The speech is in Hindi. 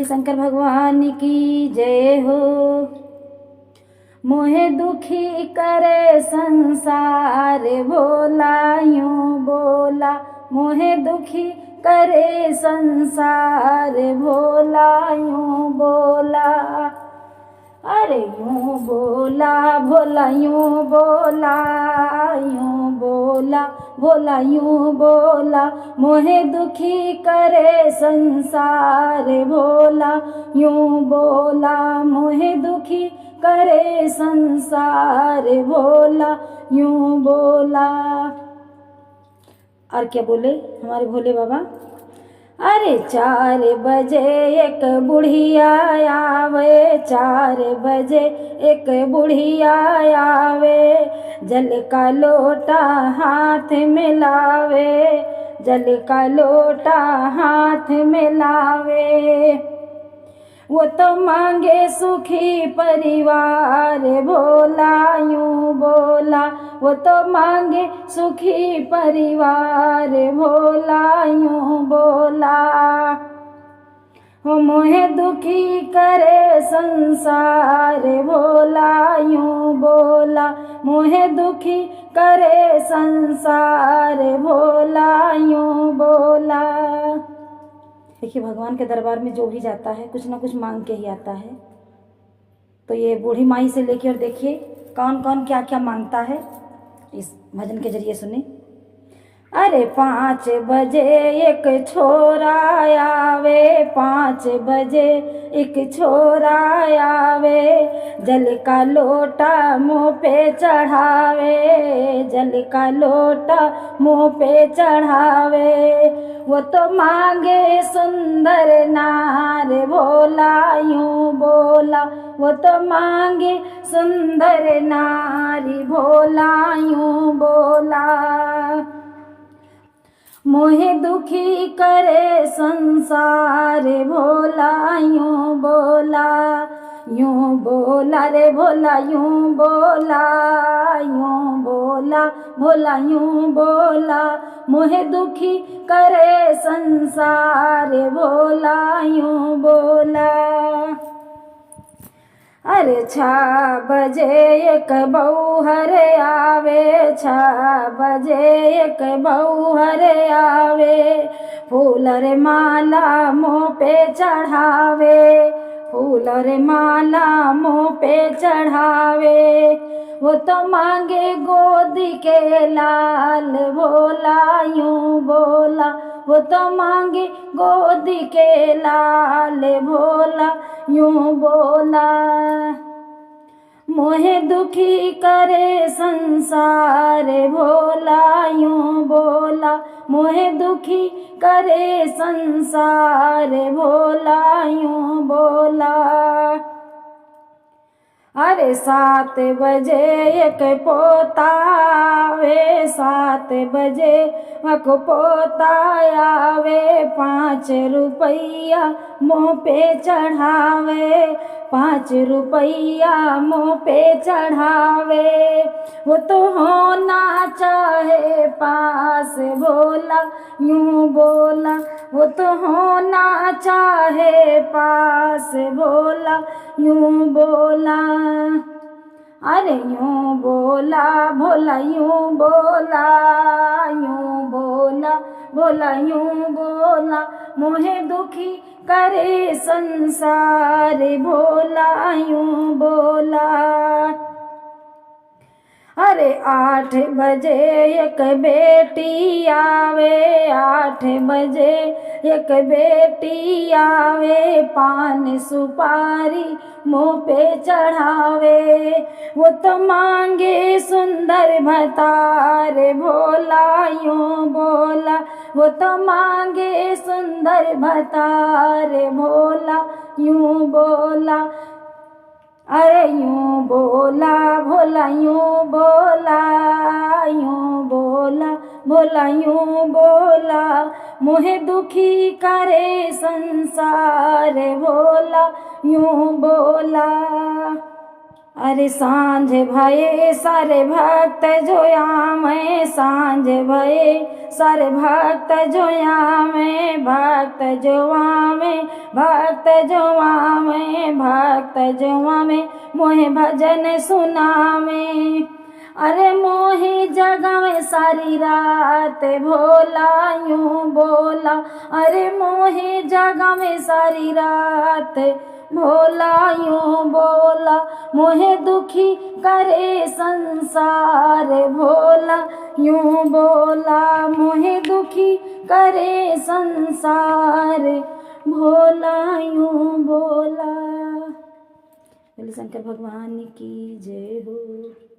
बोली शंकर भगवान की जय हो। मोहे दुखी करे संसार भोला यूं बोला, मोहे दुखी करे संसार भोला यूं बोला। अरे यूं बोला भोला यूं बोला, यूं बोला भोला यूं बोला, मोहे दुखी करे संसार भोला यूं बोला, मोहे दुखी करे संसार भोला यूं बोला। और क्या बोले हमारे भोले बाबा? अरे 4 बजे एक बुढ़िया आवे, 4 बजे एक बुढ़िया आवे, जल का लोटा हाथ में लावे, जल का लोटा हाथ में लावे। वो तो मांगे सुखी परिवार भोला यूं बोला, वो तो मांगे सुखी परिवार भोला यूं बोला। वो मोहे दुखी करे संसार भोला यूं बोला, मोहे दुखी करे संसार भोला यूं बोला। देखिए भगवान के दरबार में जो भी जाता है कुछ ना कुछ मांग के ही आता है। तो ये बूढ़ी माई से लेकर देखिए कौन कौन क्या क्या मांगता है, इस भजन के जरिए सुने। अरे 5 बजे एक छोरा आवे, 5 बजे एक छोरा आवे, जल का लोटा मुँह पे चढ़ावे, जल का लोटा मुँह पे चढ़ावे। वो तो मांगे सुंदर नार भोला यूं बोला, वो तो मांगे सुंदर नारी भोला यूं बोला। मोहे दुखी करे संसार भोला यूं बोला, यूं बोला रे भोला यूं बोला, यूं बोला भोला यूं बोला, मोहे दुखी करे संसार भोला यूं बोला। अरे 6 बजे एक बौहर आवे, 6 बजे एक बौहर आवे, फूलर माला मुँह पे चढ़ावे, फूलर माला मुँह पे चढ़ावे। वो तो मांगे गोदी के लाल भोला यूं बोला, वो तो मांगे गोदी के लाल भोला यूं बोला। मोहे दुखी करे संसार भोला यूं बोला, मोहे दुखी करे संसार भोला यूं बोला। अरे 7 बजे एक पोता आवे, 7 बजे एक पोता आवे, 5 रुपया मुँह पे चढ़ावे, 5 रुपया मुँह पे चढ़ावे। वो तो होना चाहे पास भोला यूं बोला, वो तो होना चाहे पास भोला यूं बोला। अरे यूं बोला भोला यूं बोला, यूं बोला भोला यूं बोला, मोहे दुखी करे संसार भोला यूं बोला। अरे 8 बजे एक बेटी आवे, 8 बजे एक बेटी आवे, पान सुपारी मुँह पे चढ़ावे। वो तो मांगे सुंदर भतार भोला यूं बोला, वो तो मांगे सुंदर भतार भोला यूं बोला। अरे यूं बोला भोला यूं बोला, यूं बोला भोला यूं बोला, मोहे दुखी करे संसार भोला यूं बोला। अरे सांझ भये सारे भक्त जो आवे, सांझ भये सारे भक्त जो आवे, भक्त जो आवे, भक्त जो आवे, भक्त जो आवे, मोहे भजन सुनावे। अरे मोहे जगावे सारी रात भोला यूं बोला, अरे मोहे जगावे सारी रात भोला यूं बोला, मोहे दुखी करे संसार भोला यूं बोला, मोहे दुखी करे संसार भोला यूं बोला। बोले शंकर भगवान की जय हो।